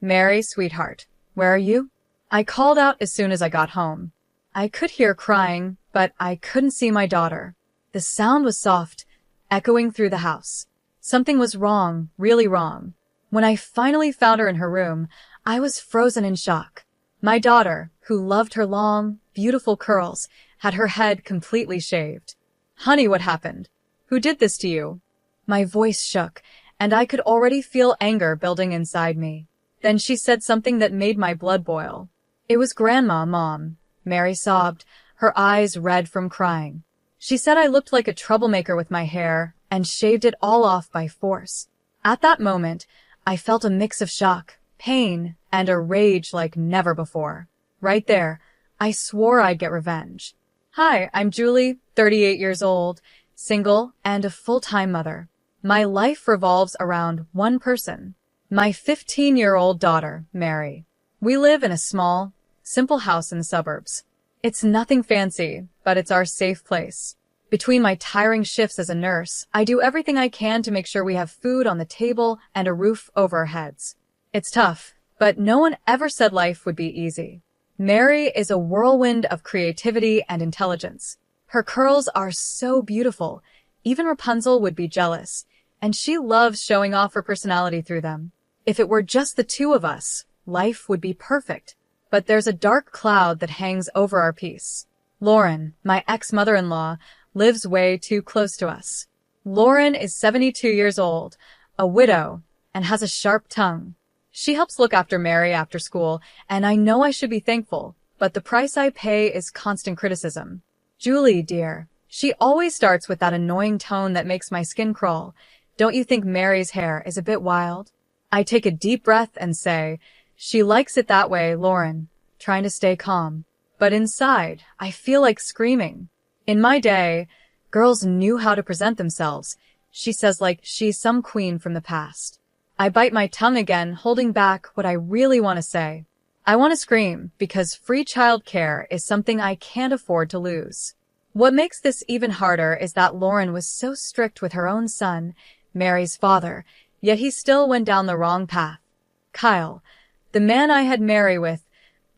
Mary, sweetheart, where are you? I called out as soon as I got home. I could hear crying, but I couldn't see my daughter. The sound was soft, echoing through the house. Something was wrong, really wrong. When I finally found her in her room, I was frozen in shock. My daughter, who loved her long, beautiful curls, had her head completely shaved. Honey, what happened? Who did this to you? My voice shook, and I could already feel anger building inside me. Then she said something that made my blood boil. It was Grandma, Mom. Mary sobbed, her eyes red from crying. She said I looked like a troublemaker with my hair and shaved it all off by force. At that moment, I felt a mix of shock, pain, and a rage like never before. Right there, I swore I'd get revenge. Hi, I'm Julie, 38 years old, single, and a full-time mother. My life revolves around one person, my 15-year-old daughter, Mary. We live in a small, simple house in the suburbs. It's nothing fancy, but it's our safe place. Between my tiring shifts as a nurse, I do everything I can to make sure we have food on the table and a roof over our heads. It's tough, but no one ever said life would be easy. Mary is a whirlwind of creativity and intelligence. Her curls are so beautiful, even Rapunzel would be jealous, and she loves showing off her personality through them. If it were just the two of us, life would be perfect. But there's a dark cloud that hangs over our peace. Lauren, my ex-mother-in-law, lives way too close to us. Lauren is 72 years old, a widow, and has a sharp tongue. She helps look after Mary after school, and I know I should be thankful, but the price I pay is constant criticism. Julie, dear, she always starts with that annoying tone that makes my skin crawl. Don't you think Mary's hair is a bit wild? I take a deep breath and say, she likes it that way, Lauren, trying to stay calm. But inside, I feel like screaming. In my day, girls knew how to present themselves, she says, like she's some queen from the past. I bite my tongue again, holding back what I really want to say. I want to scream because free childcare is something I can't afford to lose. What makes this even harder is that Lauren was so strict with her own son, Mary's father, yet he still went down the wrong path. Kyle, the man I had Mary with,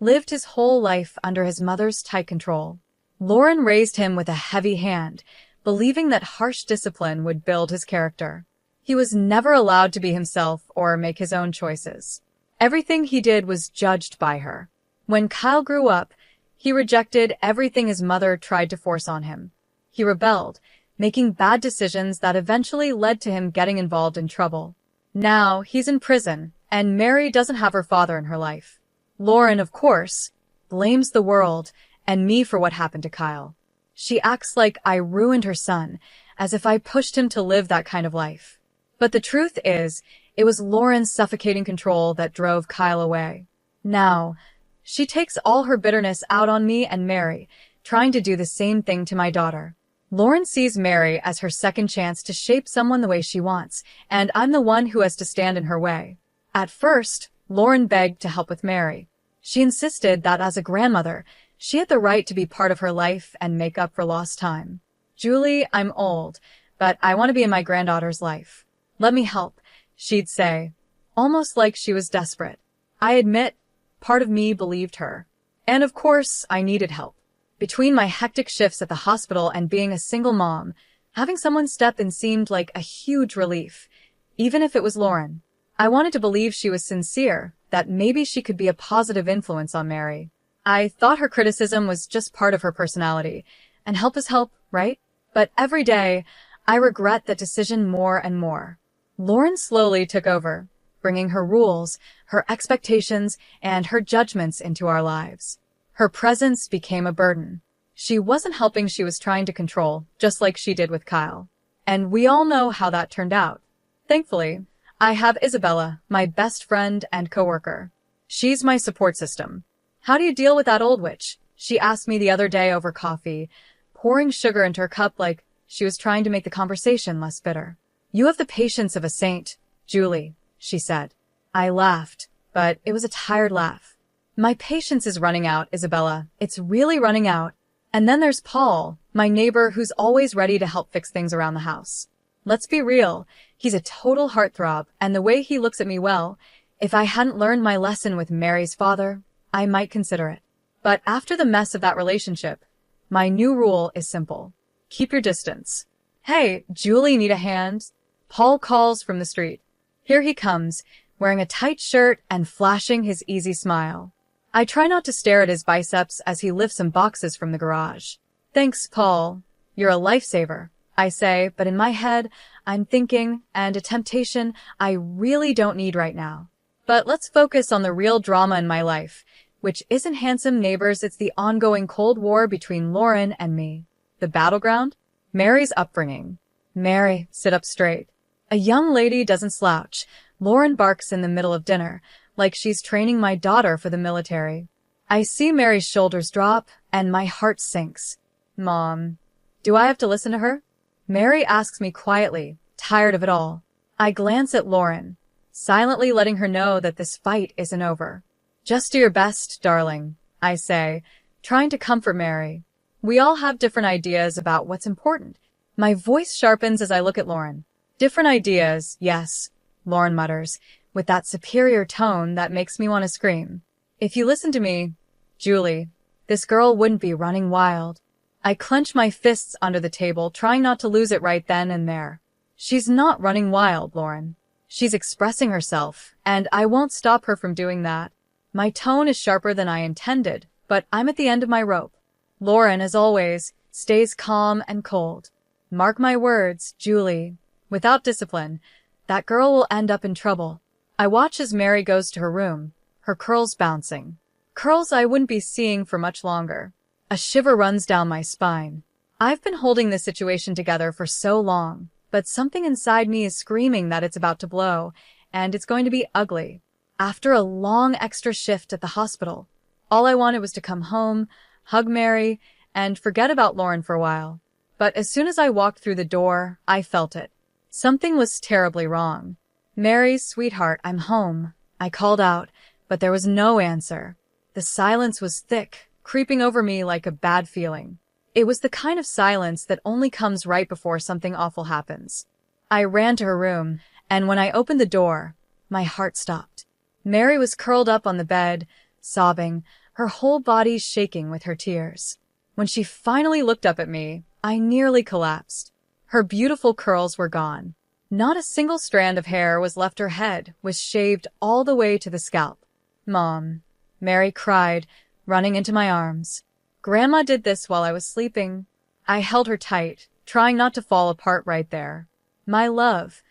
lived his whole life under his mother's tight control. Lauren raised him with a heavy hand, believing that harsh discipline would build his character. He was never allowed to be himself or make his own choices. Everything he did was judged by her. When Kyle grew up, he rejected everything his mother tried to force on him. He rebelled, making bad decisions that eventually led to him getting involved in trouble. Now he's in prison, and Mary doesn't have her father in her life. Lauren, of course, blames the world and me for what happened to Kyle. She acts like I ruined her son, as if I pushed him to live that kind of life. But the truth is, it was Lauren's suffocating control that drove Kyle away. Now, she takes all her bitterness out on me and Mary, trying to do the same thing to my daughter. Lauren sees Mary as her second chance to shape someone the way she wants, and I'm the one who has to stand in her way. At first, Lauren begged to help with Mary. She insisted that as a grandmother, she had the right to be part of her life and make up for lost time. Julie, I'm old, but I want to be in my granddaughter's life. Let me help, she'd say, almost like she was desperate. I admit, part of me believed her. And of course, I needed help. Between my hectic shifts at the hospital and being a single mom, having someone step in seemed like a huge relief, even if it was Lauren. I wanted to believe she was sincere, that maybe she could be a positive influence on Mary. I thought her criticism was just part of her personality, and help is help, right? But every day, I regret that decision more and more. Lauren slowly took over, bringing her rules, her expectations, and her judgments into our lives. Her presence became a burden. She wasn't helping, she was trying to control, just like she did with Kyle. And we all know how that turned out. Thankfully, I have Isabella, my best friend and coworker. She's my support system. How do you deal with that old witch? She asked me the other day over coffee, pouring sugar into her cup like she was trying to make the conversation less bitter. You have the patience of a saint, Julie, she said. I laughed, but it was a tired laugh. My patience is running out, Isabella. It's really running out. And then there's Paul, my neighbor who's always ready to help fix things around the house. Let's be real. He's a total heartthrob, and the way he looks at me, well, If I hadn't learned my lesson with Mary's father, I might consider it. But after the mess of that relationship, my new rule is simple. Keep your distance. Hey, Julie, need a hand? Paul calls from the street. Here he comes, wearing a tight shirt and flashing his easy smile. I try not to stare at his biceps as he lifts some boxes from the garage. Thanks, Paul. You're a lifesaver, I say, but in my head, I'm thinking, and a temptation I really don't need right now. But let's focus on the real drama in my life, which isn't handsome neighbors, it's the ongoing Cold War between Lauren and me. The battleground? Mary's upbringing. Mary, sit up straight. A young lady doesn't slouch. Lauren barks in the middle of dinner, like she's training my daughter for the military. I see Mary's shoulders drop, and my heart sinks. Mom, do I have to listen to her? Mary asks me quietly, tired of it all. I glance at Lauren, silently letting her know that this fight isn't over. Just do your best, darling, I say, trying to comfort Mary. We all have different ideas about what's important. My voice sharpens as I look at Lauren. Different ideas, yes, Lauren mutters, with that superior tone that makes me want to scream. If you listen to me, Julie, this girl wouldn't be running wild. I clench my fists under the table, trying not to lose it right then and there. She's not running wild, Lauren. She's expressing herself, and I won't stop her from doing that. My tone is sharper than I intended, but I'm at the end of my rope. Lauren, as always, stays calm and cold. Mark my words, Julie. Without discipline, that girl will end up in trouble. I watch as Mary goes to her room, her curls bouncing. Curls I wouldn't be seeing for much longer. A shiver runs down my spine. I've been holding this situation together for so long, but something inside me is screaming that it's about to blow, and it's going to be ugly. After a long extra shift at the hospital, all I wanted was to come home, hug Mary, and forget about Lauren for a while. But as soon as I walked through the door, I felt it. Something was terribly wrong. Mary, sweetheart, I'm home. I called out, but there was no answer. The silence was thick, creeping over me like a bad feeling. It was the kind of silence that only comes right before something awful happens. I ran to her room, and when I opened the door, my heart stopped. Mary was curled up on the bed, sobbing, her whole body shaking with her tears. When she finally looked up at me, I nearly collapsed. Her beautiful curls were gone. Not a single strand of hair was left. Her head was shaved all the way to the scalp. Mom, Mary cried, running into my arms. Grandma did this while I was sleeping. I held her tight, trying not to fall apart right there. My love,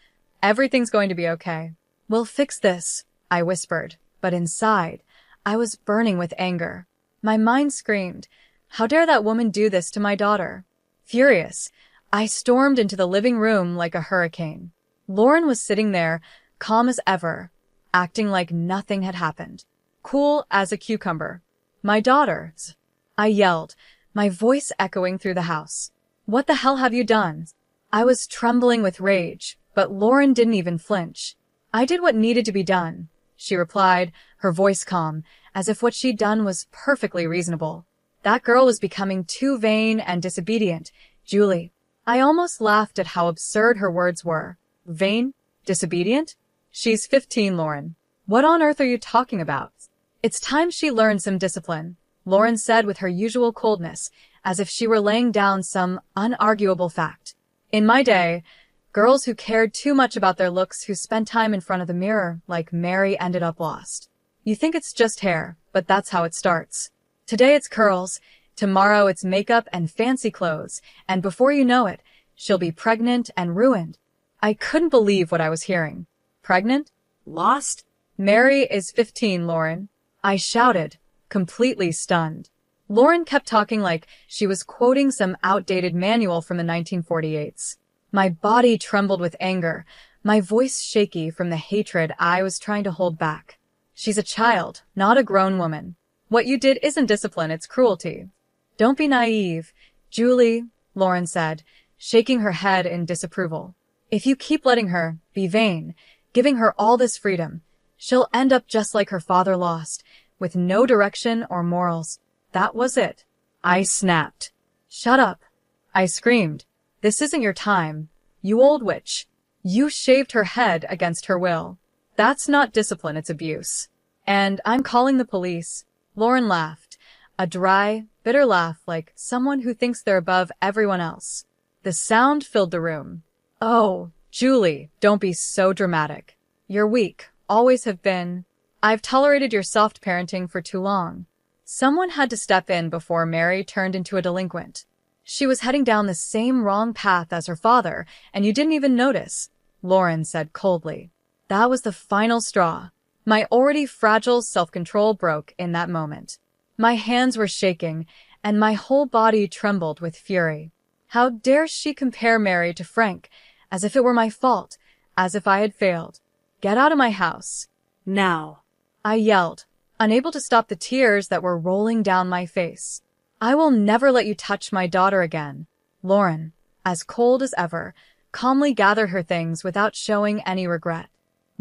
everything's going to be okay. We'll fix this, I whispered, but inside, I was burning with anger. My mind screamed, how dare that woman do this to my daughter? Furious, I stormed into the living room like a hurricane. Lauren was sitting there, calm as ever, acting like nothing had happened. Cool as a cucumber. My daughters, I yelled, my voice echoing through the house. What the hell have you done? I was trembling with rage, but Lauren didn't even flinch. I did what needed to be done, she replied, her voice calm, as if what she'd done was perfectly reasonable. That girl was becoming too vain and disobedient, Julie. I almost laughed at how absurd her words were. Vain? Disobedient? She's 15, Lauren. What on earth are you talking about? It's time she learned some discipline, Lauren said with her usual coldness, as if she were laying down some unarguable fact. In my day, girls who cared too much about their looks, who spent time in front of the mirror, like Mary, ended up lost. You think it's just hair, but that's how it starts. Today it's curls, tomorrow it's makeup and fancy clothes, and before you know it, she'll be pregnant and ruined. I couldn't believe what I was hearing. Pregnant? Lost? Mary is 15, Lauren. I shouted, completely stunned. Lauren kept talking like she was quoting some outdated manual from the 1948s. My body trembled with anger, my voice shaky from the hatred I was trying to hold back. She's a child, not a grown woman. What you did isn't discipline, it's cruelty. Don't be naive, Julie, Lauren said, shaking her head in disapproval. If you keep letting her be vain, giving her all this freedom, she'll end up just like her father lost, with no direction or morals. That was it. I snapped. Shut up. I screamed. This isn't your time. You old witch. You shaved her head against her will. That's not discipline, it's abuse. And I'm calling the police. Lauren laughed, a dry, bitter laugh like someone who thinks they're above everyone else. The sound filled the room. Oh, Julie, don't be so dramatic. You're weak, always have been. I've tolerated your soft parenting for too long. Someone had to step in before Mary turned into a delinquent. She was heading down the same wrong path as her father, and you didn't even notice, Lauren said coldly. That was the final straw. My already fragile self-control broke in that moment. My hands were shaking, and my whole body trembled with fury. How dare she compare Mary to Frank, as if it were my fault, as if I had failed. Get out of my house. Now. I yelled, unable to stop the tears that were rolling down my face. I will never let you touch my daughter again. Lauren, as cold as ever, calmly gathered her things without showing any regret.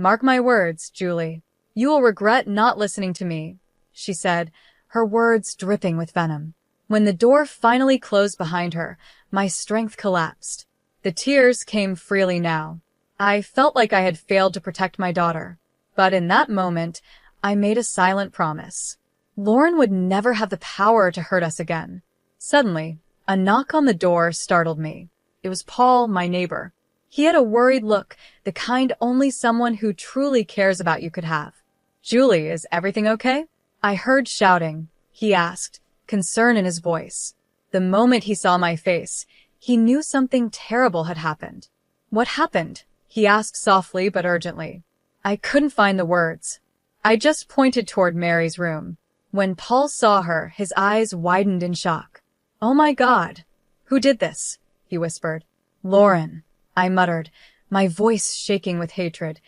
Mark my words, Julie. You will regret not listening to me, she said, her words dripping with venom. When the door finally closed behind her, my strength collapsed. The tears came freely now. I felt like I had failed to protect my daughter. But in that moment, I made a silent promise. Lauren would never have the power to hurt us again. Suddenly, a knock on the door startled me. It was Paul, my neighbor. He had a worried look, the kind only someone who truly cares about you could have. Julie, is everything okay? I heard shouting. He asked, concern in his voice. The moment he saw my face, he knew something terrible had happened. What happened? He asked softly but urgently. I couldn't find the words. I just pointed toward Mary's room. When Paul saw her, his eyes widened in shock. Oh my God! Who did this? He whispered. Lauren, I muttered, my voice shaking with hatred,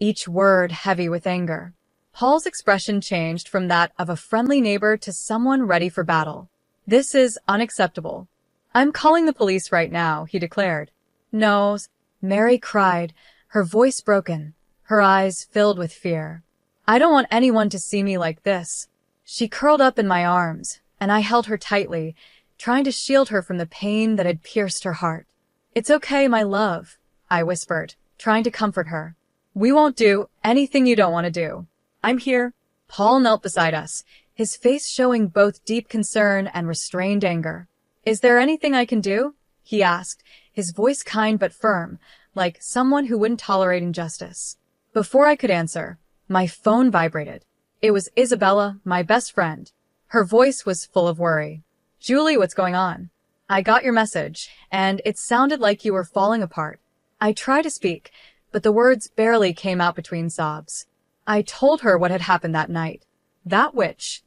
each word heavy with anger. Paul's expression changed from that of a friendly neighbor to someone ready for battle. This is unacceptable. I'm calling the police right now, he declared. No, Mary cried, her voice broken, her eyes filled with fear. I don't want anyone to see me like this. She curled up in my arms, and I held her tightly, trying to shield her from the pain that had pierced her heart. It's okay, my love, I whispered, trying to comfort her. We won't do anything you don't want to do. I'm here. Paul knelt beside us, his face showing both deep concern and restrained anger. Is there anything I can do? He asked, his voice kind but firm, like someone who wouldn't tolerate injustice. Before I could answer, my phone vibrated. It was Isabella, my best friend. Her voice was full of worry. Julie, what's going on? I got your message, and it sounded like you were falling apart. I tried to speak, but the words barely came out between sobs. I told her what had happened that night. That witch.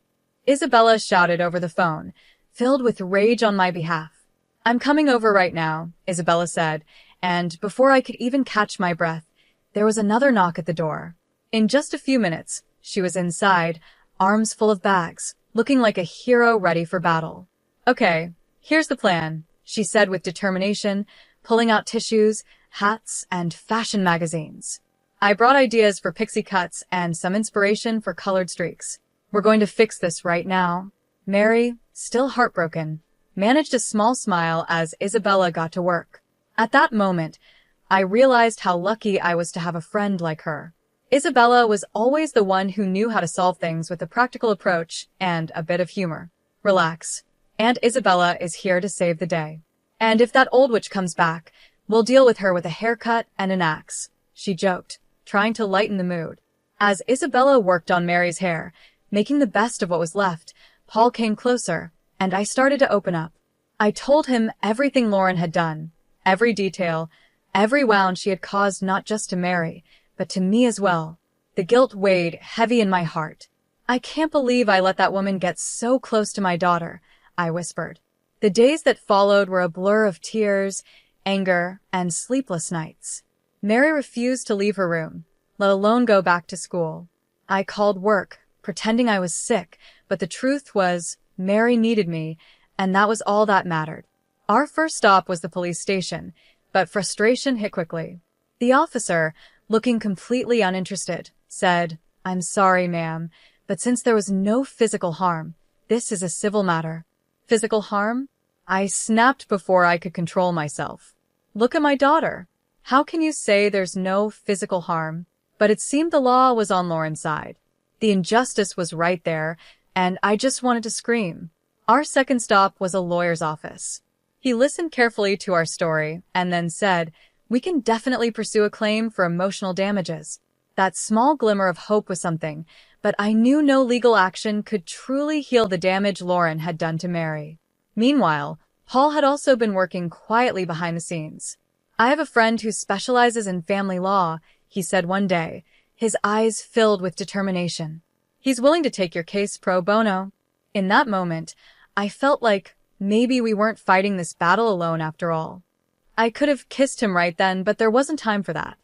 Isabella shouted over the phone, filled with rage on my behalf. I'm coming over right now, Isabella said, and before I could even catch my breath, there was another knock at the door. In just a few minutes, she was inside, arms full of bags, looking like a hero ready for battle. Okay, here's the plan, she said with determination, pulling out tissues, hats, and fashion magazines. I brought ideas for pixie cuts and some inspiration for colored streaks. We're going to fix this right now. Mary, still heartbroken, managed a small smile as Isabella got to work. At that moment, I realized how lucky I was to have a friend like her. Isabella was always the one who knew how to solve things with a practical approach and a bit of humor. Relax. Aunt Isabella is here to save the day. And if that old witch comes back, we'll deal with her with a haircut and an axe, she joked, trying to lighten the mood. As Isabella worked on Mary's hair, making the best of what was left, Paul came closer, and I started to open up. I told him everything Lauren had done, every detail, every wound she had caused not just to Mary, but to me as well. The guilt weighed heavy in my heart. I can't believe I let that woman get so close to my daughter, I whispered. The days that followed were a blur of tears, anger, and sleepless nights. Mary refused to leave her room, let alone go back to school. I called work, pretending I was sick, but the truth was, Mary needed me, and that was all that mattered. Our first stop was the police station, but frustration hit quickly. The officer, looking completely uninterested, said, I'm sorry, ma'am, but since there was no physical harm, this is a civil matter. Physical harm? I snapped before I could control myself. Look at my daughter. How can you say there's no physical harm? But it seemed the law was on Lauren's side. The injustice was right there, and I just wanted to scream. Our second stop was a lawyer's office. He listened carefully to our story and then said, "We can definitely pursue a claim for emotional damages." That small glimmer of hope was something, but I knew no legal action could truly heal the damage Lauren had done to Mary. Meanwhile, Paul had also been working quietly behind the scenes. "I have a friend who specializes in family law," he said one day, his eyes filled with determination. "He's willing to take your case pro bono." In that moment, I felt like maybe we weren't fighting this battle alone after all. I could have kissed him right then, but there wasn't time for that.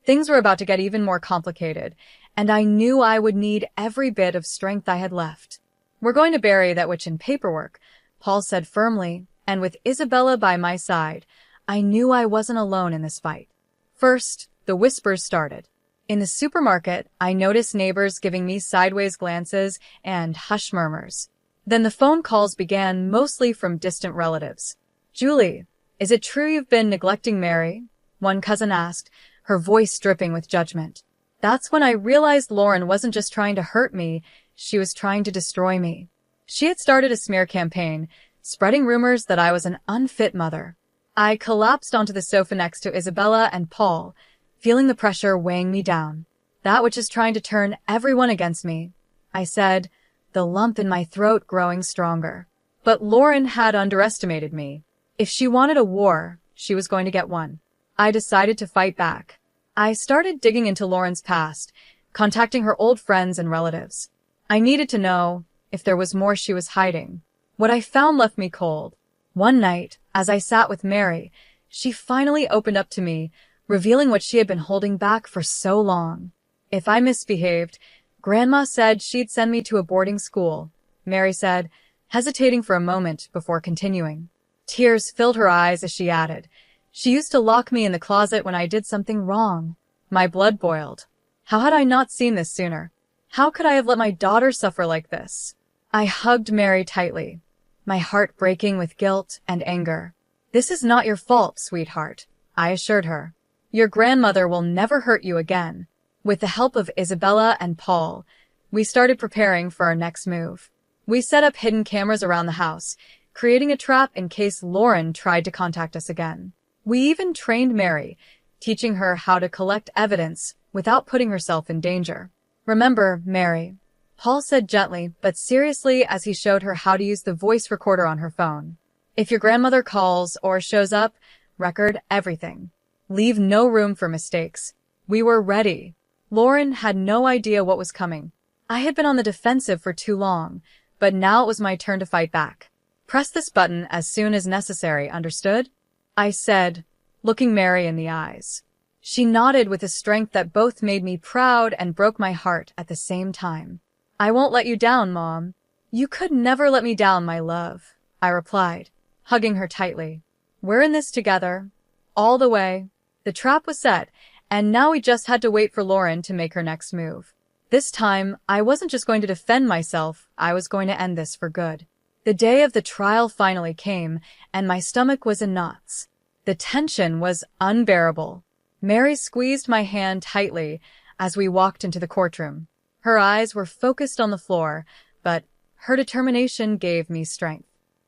Things were about to get even more complicated, and I knew I would need every bit of strength I had left. "We're going to bury that witch in paperwork," Paul said firmly, and with Isabella by my side, I knew I wasn't alone in this fight. First, the whispers started. In the supermarket, I noticed neighbors giving me sideways glances and hush murmurs. Then the phone calls began, mostly from distant relatives. "Julie, is it true you've been neglecting Mary?" one cousin asked, her voice dripping with judgment. That's when I realized Lauren wasn't just trying to hurt me, she was trying to destroy me. She had started a smear campaign, spreading rumors that I was an unfit mother. I collapsed onto the sofa next to Isabella and Paul, feeling the pressure weighing me down. "That witch is trying to turn everyone against me," I said, the lump in my throat growing stronger. But Lauren had underestimated me. If she wanted a war, she was going to get one. I decided to fight back. I started digging into Lauren's past, contacting her old friends and relatives. I needed to know if there was more she was hiding. What I found left me cold. One night, as I sat with Mary, she finally opened up to me, revealing what she had been holding back for so long. If I misbehaved, Grandma said she'd send me to a boarding school, Mary said, hesitating for a moment before continuing. Tears filled her eyes as she added, "She used to lock me in the closet when I did something wrong." My blood boiled. How had I not seen this sooner? How could I have let my daughter suffer like this? I hugged Mary tightly, my heart breaking with guilt and anger. "This is not your fault, sweetheart," I assured her. "Your grandmother will never hurt you again." With the help of Isabella and Paul, we started preparing for our next move. We set up hidden cameras around the house, creating a trap in case Lauren tried to contact us again. We even trained Mary, teaching her how to collect evidence without putting herself in danger. "Remember, Mary," Paul said gently but seriously as he showed her how to use the voice recorder on her phone. "If your grandmother calls or shows up, record everything. Leave no room for mistakes." We were ready. Lauren had no idea what was coming. I had been on the defensive for too long, but now it was my turn to fight back. "Press this button as soon as necessary, understood?" I said, looking Mary in the eyes. She nodded with a strength that both made me proud and broke my heart at the same time. "I won't let you down, Mom." "You could never let me down, my love," I replied, hugging her tightly. "We're in this together, all the way." The trap was set, and now we just had to wait for Lauren to make her next move. This time, I wasn't just going to defend myself, I was going to end this for good. The day of the trial finally came, and my stomach was in knots. The tension was unbearable. Mary squeezed my hand tightly as we walked into the courtroom. Her eyes were focused on the floor, but her determination gave me strength.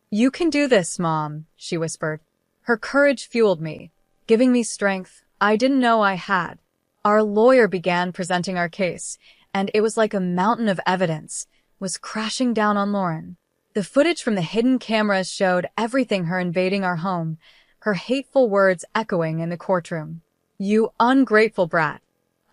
"You can do this, Mom," she whispered. Her courage fueled me, giving me strength I didn't know I had. Our lawyer began presenting our case, and it was like a mountain of evidence was crashing down on Lauren. The footage from the hidden cameras showed everything: her invading our home, her hateful words echoing in the courtroom. "You ungrateful brat.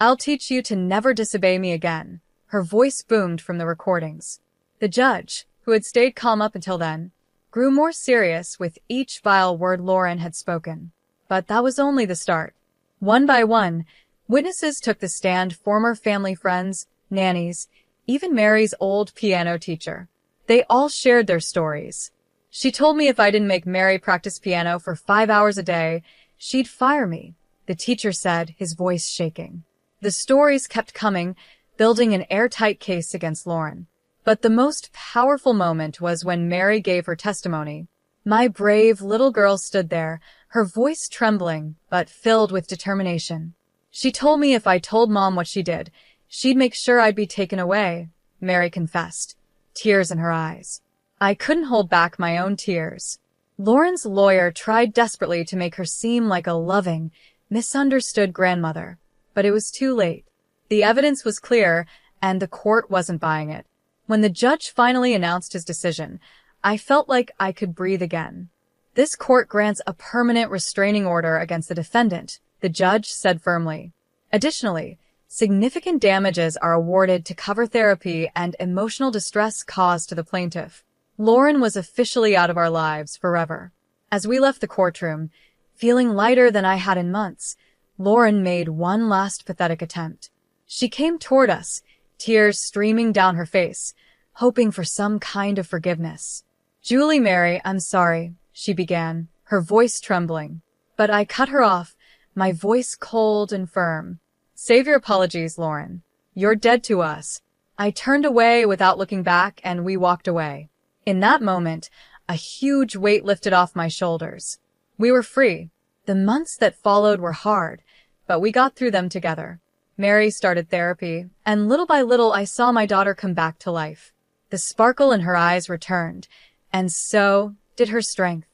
I'll teach you to never disobey me again," her voice boomed from the recordings. The judge, who had stayed calm up until then, grew more serious with each vile word Lauren had spoken. But that was only the start. One by one, witnesses took the stand: former family friends, nannies, even Mary's old piano teacher. They all shared their stories. "She told me if I didn't make Mary practice piano for 5 hours a day, she'd fire me," the teacher said, his voice shaking. The stories kept coming, building an airtight case against Lauren. But the most powerful moment was when Mary gave her testimony. My brave little girl stood there, her voice trembling but filled with determination. She told me if I told Mom what she did, she'd make sure I'd be taken away, Mary confessed, tears in her eyes. I couldn't hold back my own tears. Lauren's lawyer tried desperately to make her seem like a loving, misunderstood grandmother, but it was too late. The evidence was clear, and the court wasn't buying it. When the judge finally announced his decision, I felt like I could breathe again. This court grants a permanent restraining order against the defendant, the judge said firmly. Additionally, significant damages are awarded to cover therapy and emotional distress caused to the plaintiff. Lauren was officially out of our lives forever. As we left the courtroom, feeling lighter than I had in months, Lauren made one last pathetic attempt. She came toward us, tears streaming down her face, hoping for some kind of forgiveness. "Julie Mary, I'm sorry," she began, her voice trembling. But I cut her off, my voice cold and firm. "Save your apologies, Lauren. You're dead to us." I turned away without looking back, and we walked away. In that moment, a huge weight lifted off my shoulders. We were free. The months that followed were hard, but we got through them together. Mary started therapy, and little by little I saw my daughter come back to life. The sparkle in her eyes returned, and so did her strength.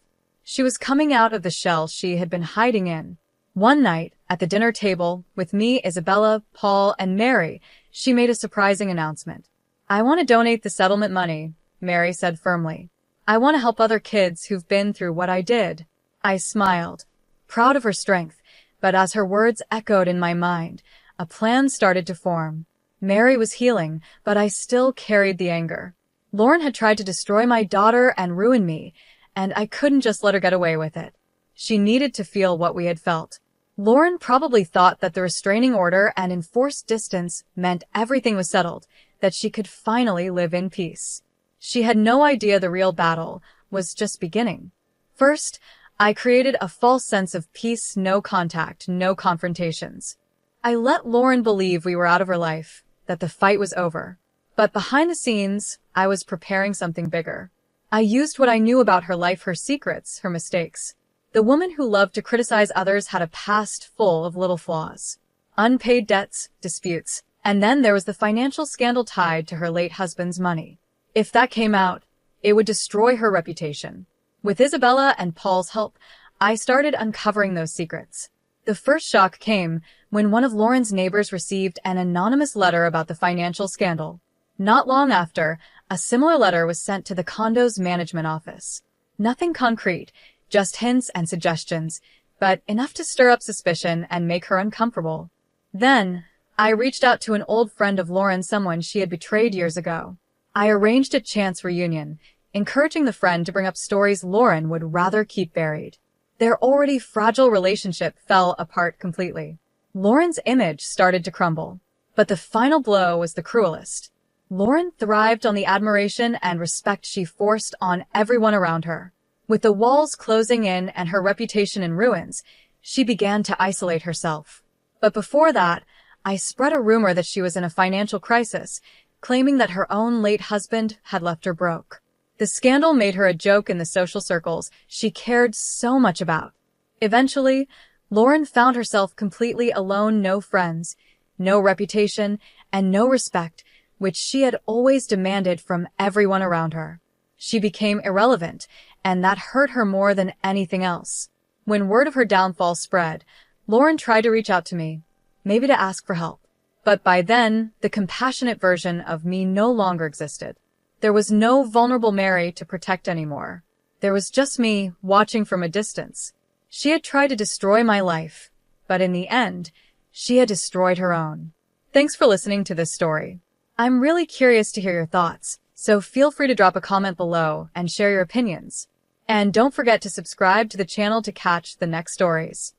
She was coming out of the shell she had been hiding in. One night, at the dinner table, with me, Isabella, Paul, and Mary, she made a surprising announcement. "I want to donate the settlement money," Mary said firmly. "I want to help other kids who've been through what I did." I smiled, proud of her strength, but as her words echoed in my mind, a plan started to form. Mary was healing, but I still carried the anger. Lauren had tried to destroy my daughter and ruin me, and I couldn't just let her get away with it. She needed to feel what we had felt. Lauren probably thought that the restraining order and enforced distance meant everything was settled, that she could finally live in peace. She had no idea the real battle was just beginning. First, I created a false sense of peace, no contact, no confrontations. I let Lauren believe we were out of her life, that the fight was over. But behind the scenes, I was preparing something bigger. I used what I knew about her life, her secrets, her mistakes. The woman who loved to criticize others had a past full of little flaws. Unpaid debts, disputes, and then there was the financial scandal tied to her late husband's money. If that came out, it would destroy her reputation. With Isabella and Paul's help, I started uncovering those secrets. The first shock came when one of Lauren's neighbors received an anonymous letter about the financial scandal. Not long after, a similar letter was sent to the condo's management office. Nothing concrete, just hints and suggestions, but enough to stir up suspicion and make her uncomfortable. Then, I reached out to an old friend of Lauren, someone she had betrayed years ago. I arranged a chance reunion, encouraging the friend to bring up stories Lauren would rather keep buried. Their already fragile relationship fell apart completely. Lauren's image started to crumble. But the final blow was the cruelest. Lauren thrived on the admiration and respect she forced on everyone around her. With the walls closing in and her reputation in ruins, she began to isolate herself. But before that, I spread a rumor that she was in a financial crisis, claiming that her own late husband had left her broke. The scandal made her a joke in the social circles she cared so much about. Eventually, Lauren found herself completely alone, no friends, no reputation, and no respect, which she had always demanded from everyone around her. She became irrelevant, and that hurt her more than anything else. When word of her downfall spread, Lauren tried to reach out to me, maybe to ask for help. But by then, the compassionate version of me no longer existed. There was no vulnerable Mary to protect anymore. There was just me, watching from a distance. She had tried to destroy my life, but in the end, she had destroyed her own. Thanks for listening to this story. I'm really curious to hear your thoughts, so feel free to drop a comment below and share your opinions. And don't forget to subscribe to the channel to catch the next stories.